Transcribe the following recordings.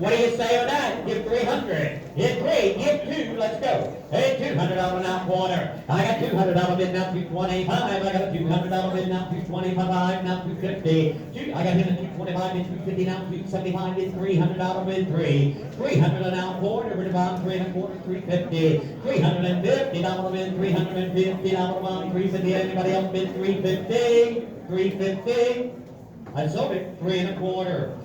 What do you say on that? Give 300. Give 3. Give 2. Let's go. Hey, $200 now corner. I got $200 bid now 225. I got a $200 bid now 225. Now 250. I got him at 225 bid 250 now 275 bid $300 bid 3. 300 an out corner. We're about 3 and a quarter 350. $350 bid 350 bond 350. Anybody else bid 350? 350. I sold it 3 and a quarter.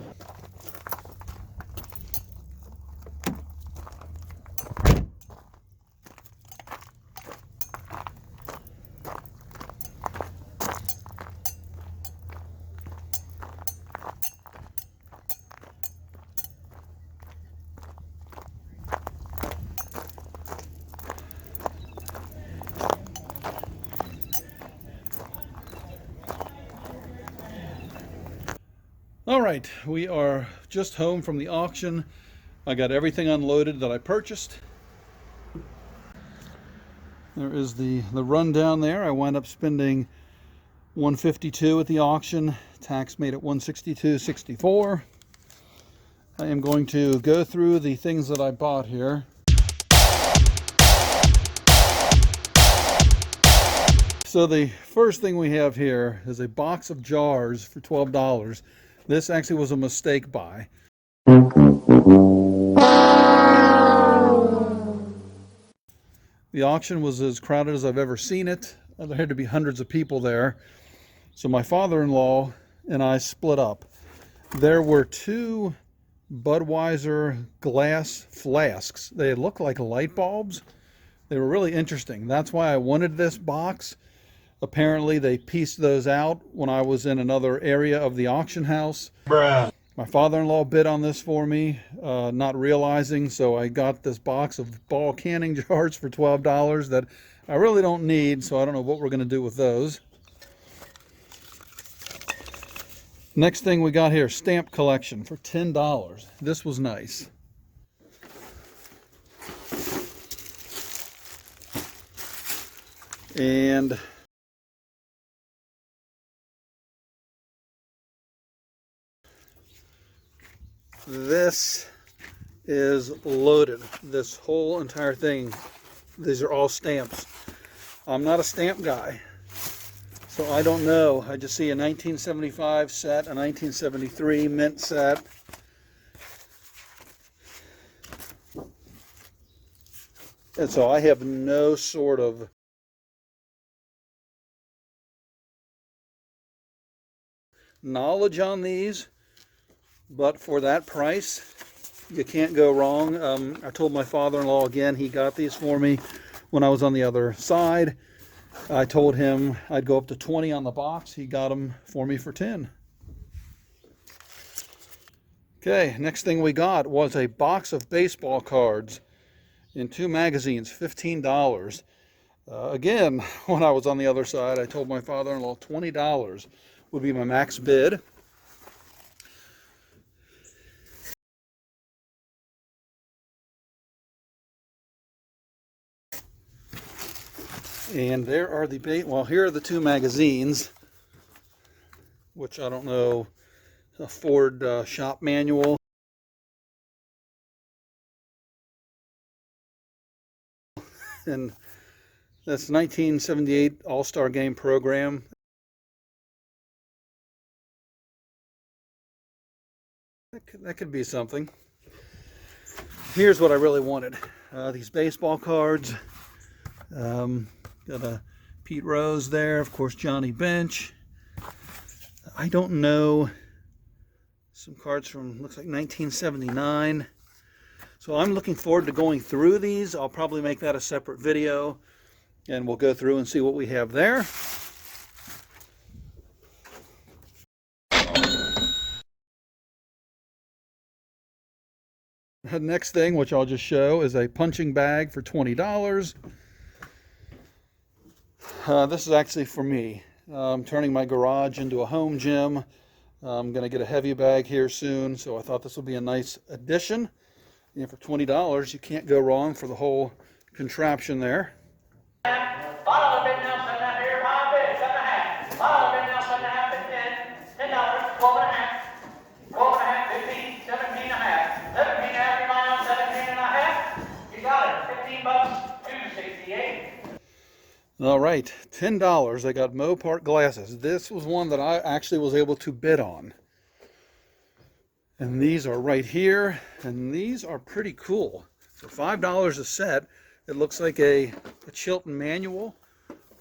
All right, we are just home from the auction. I got everything unloaded that I purchased. There is the rundown there. I wound up spending $152 at the auction. Tax made it $162.64. I am going to go through the things that I bought here. So the first thing we have here is a box of jars for $12. This actually was a mistake buy. The auction was as crowded as I've ever seen it. There had to be hundreds of people there. So my father-in-law and I split up. There were 2 Budweiser glass flasks. They looked like light bulbs. They were really interesting. That's why I wanted this box. Apparently they pieced those out when I was in another area of the auction house. Bruh. My father-in-law bid on this for me, not realizing, so I got this box of ball canning jars for $12 that I really don't need, so I don't know what we're going to do with those. Next thing we got here, stamp collection for $10. This was nice. And this is loaded. This whole entire thing, these are all stamps. I'm not a stamp guy, so I don't know. I just see a 1975 set, a 1973 mint set. And so I have no sort of knowledge on these, but for that price, you can't go wrong. I told my father-in-law again, he got these for me when I was on the other side. I told him I'd go up to 20 on the box. He got them for me for 10. Okay, next thing we got was a box of baseball cards in 2 magazines, $15. Again, when I was on the other side, I told my father-in-law $20 would be my max bid. And there are here are the 2 magazines, which I don't know, a Ford shop manual. And that's 1978 All-Star Game program. That could be something. Here's what I really wanted. These baseball cards. Got a Pete Rose there, of course Johnny Bench. I don't know, some cards from, looks like 1979. So I'm looking forward to going through these. I'll probably make that a separate video, and we'll go through and see what we have there. The next thing, which I'll just show, is a punching bag for $20. This is actually for me. I'm turning my garage into a home gym. I'm going to get a heavy bag here soon, so I thought this would be a nice addition. And for $20, you can't go wrong for the whole contraption there. Bottle of bid now, $7.5 here, 5 bids, $7.5. Bottle of bid now, $7.5 bid $10. $10, $12.5. $12.5, $15, $17.5. All right, $10. I got Mopar glasses. This was one that I actually was able to bid on. And these are right here, and these are pretty cool. For $5 a set, it looks like a Chilton manual,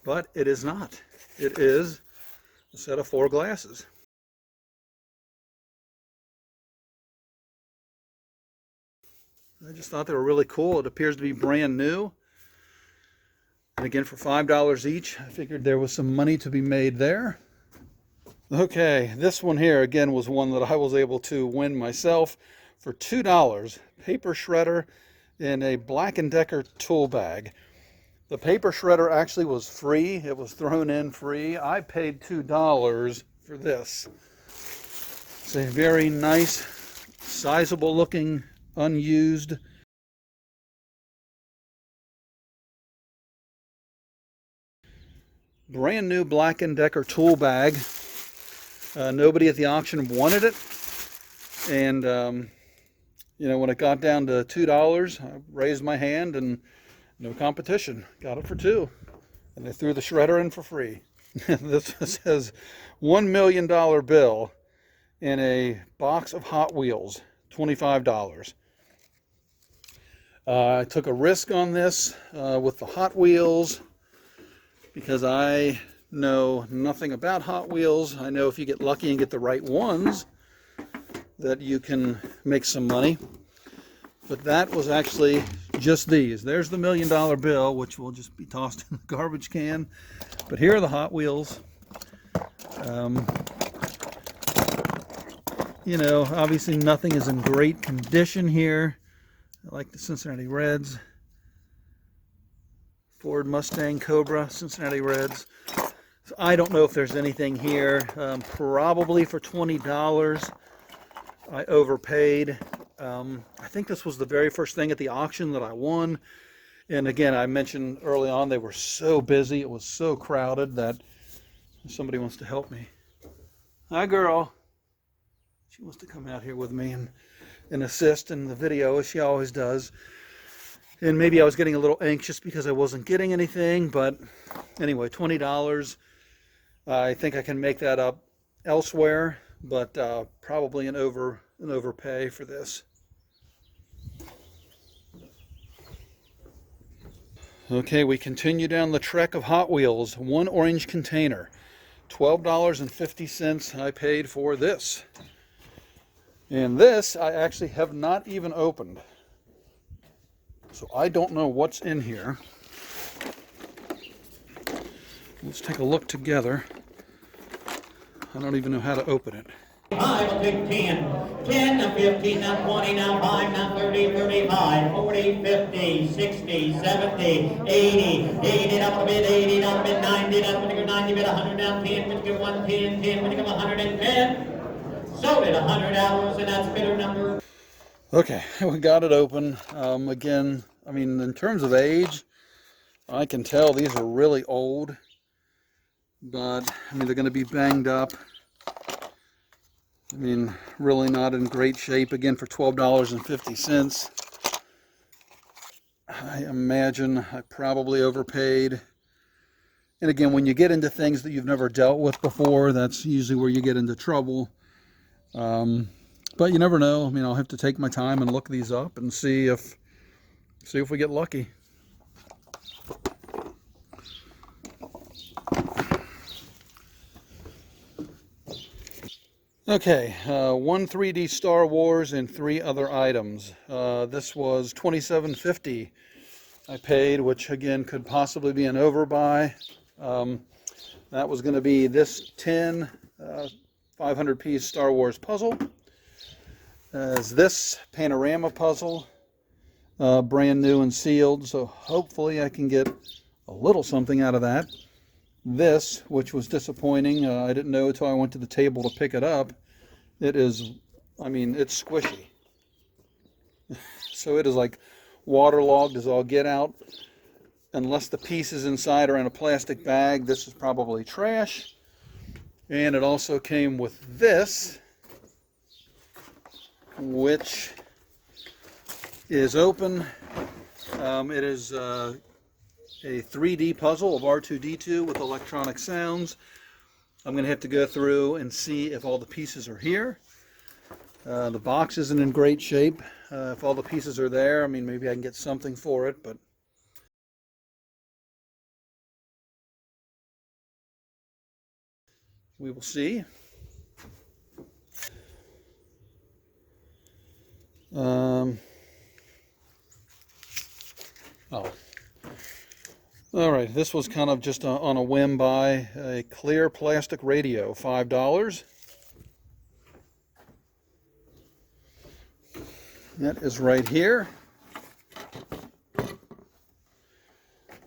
but it is not. It is a set of 4 glasses. I just thought they were really cool. It appears to be brand new. And again, for $5 each, I figured there was some money to be made there. Okay, this one here, again, was one that I was able to win myself for $2. Paper shredder in a Black & Decker tool bag. The paper shredder actually was free. It was thrown in free. I paid $2 for this. It's a very nice, sizable looking, unused brand new Black & Decker tool bag. Nobody at the auction wanted it, and you know, when it got down to $2, I raised my hand and no competition. Got it for $2, and they threw the shredder in for free. This says $1 million bill in a box of Hot Wheels, $25. I took a risk on this with the Hot Wheels because I know nothing about Hot Wheels. I know if you get lucky and get the right ones that you can make some money. But that was actually just these. There's the $1 million bill, which will just be tossed in the garbage can. But here are the Hot Wheels. You know, obviously nothing is in great condition here. I like the Cincinnati Reds. Ford Mustang Cobra, Cincinnati Reds. So I don't know if there's anything here. Probably for $20. I overpaid. I think this was the very first thing at the auction that I won. And again, I mentioned early on they were so busy. It was so crowded that somebody wants to help me. Hi, girl. She wants to come out here with me and assist in the video, as she always does. And maybe I was getting a little anxious because I wasn't getting anything, but anyway, $20. I think I can make that up elsewhere, but probably an overpay for this. Okay, we continue down the trek of Hot Wheels. One orange container, $12.50 I paid for this. And this I actually have not even opened. So I don't know what's in here. Let's take a look together. I don't even know how to open it. 5, I'll take 10, 10, now 15, now 20, now 5, now 30, 35, 40, 50, 60, 70, 80, 80, down a bit, 80, down a bit, 90, down a bit, 90, bit, 100, down 10, when you get 110, 10, when you get 110. Sold it $100, and that's bidder number. Okay, we got it open. Again, I mean, in terms of age, I can tell these are really old, but I mean, they're going to be banged up. I mean, really not in great shape. Again, for $12.50. I imagine I probably overpaid. And again, when you get into things that you've never dealt with before, that's usually where you get into trouble. But you never know. I mean, I'll have to take my time and look these up and see if we get lucky. Okay, one 3D Star Wars and 3 other items. This was $27.50 I paid, which again could possibly be an overbuy. That was going to be this 10 500-piece Star Wars puzzle. As this panorama puzzle, brand new and sealed, so hopefully I can get a little something out of that. This, which was disappointing, I didn't know until I went to the table to pick it up. It is, I mean, it's squishy. So it is like waterlogged as all get out. Unless the pieces inside are in a plastic bag, this is probably trash. And it also came with this, which is open. It is a 3D puzzle of R2-D2 with electronic sounds. I'm going to have to go through and see if all the pieces are here. The box isn't in great shape. If all the pieces are there, I mean, maybe I can get something for it, but we will see. Oh. All right, this was kind of just on a whim buy. A clear plastic radio, $5. That is right here.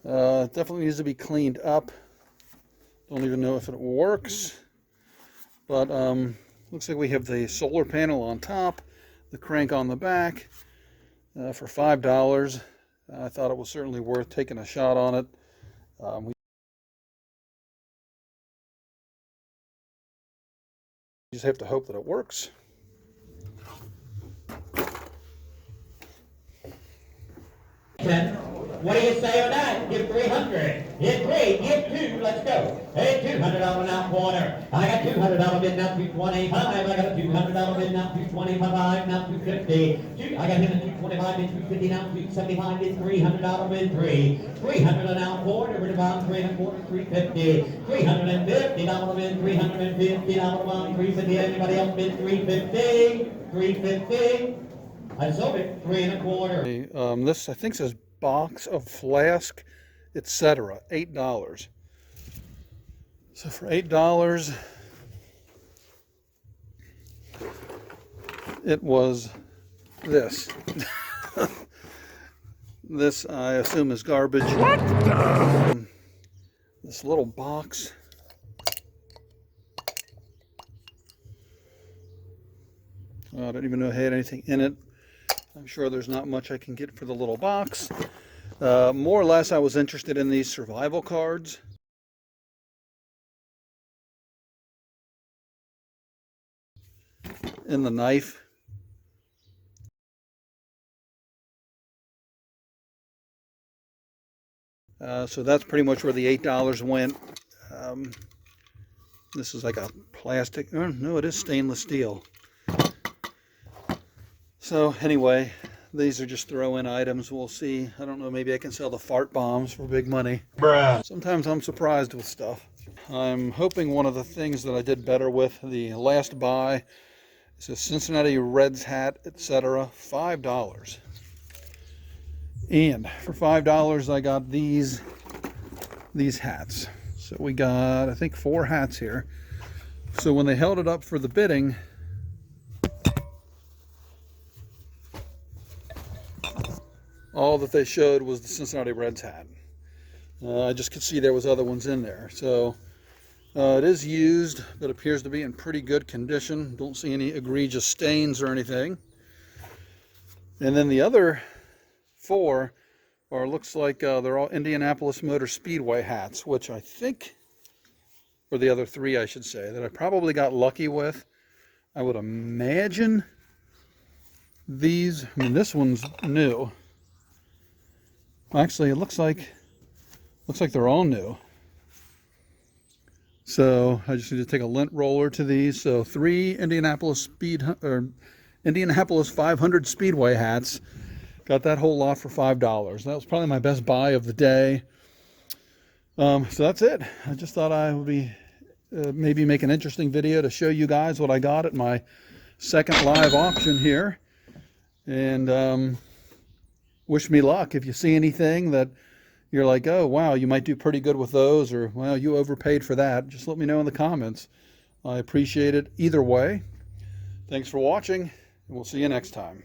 It definitely needs to be cleaned up. Don't even know if it works. But looks like we have the solar panel on top, the crank on the back for $5. I thought it was certainly worth taking a shot on it. We just have to hope that it works. What do you say on that? Give 300. Hit 3, give 2, let's go. Hey, $200 now corner. I got $200 bid now 225. I got a $200 bid now 225. Now 250. I got him at 225 bid 250 now 275 bid $300 bid 3. 300 now corner. Over the bottom 3 and a quarter 350. $350 bid $350 bottom 350. Anybody else bid 350? 350. I sold it 3 and a quarter. This I think says box of flask, etc. $8. So for $8, it was this. This I assume is garbage. What the? This little box. I don't even know if it had anything in it. I'm sure there's not much I can get for the little box. More or less, I was interested in these survival cards. In the knife. So that's pretty much where the $8 went. This is like a plastic. Oh, no, it is stainless steel. So anyway, these are just throw-in items. We'll see. I don't know, maybe I can sell the fart bombs for big money. Bruh. Sometimes I'm surprised with stuff. I'm hoping one of the things that I did better with the last buy is a Cincinnati Reds hat, etc. $5. And for $5 I got these hats. So we got, I think, 4 hats here. So when they held it up for the bidding, all that they showed was the Cincinnati Reds hat. I just could see there was other ones in there. So it is used, but appears to be in pretty good condition. Don't see any egregious stains or anything. And then the other 4 are, looks like they're all Indianapolis Motor Speedway hats, which I think, or the other 3 I should say, that I probably got lucky with. I would imagine these, I mean, this one's new. Actually, it looks like they're all new. So I just need to take a lint roller to these. So 3 Indianapolis 500 Speedway hats. Got that whole lot for $5. That was probably my best buy of the day. So that's it. I just thought I would be maybe make an interesting video to show you guys what I got at my second live auction here. And wish me luck. If you see anything that you're like, oh, wow, you might do pretty good with those, or, well, you overpaid for that, just let me know in the comments. I appreciate it either way. Thanks for watching, and we'll see you next time.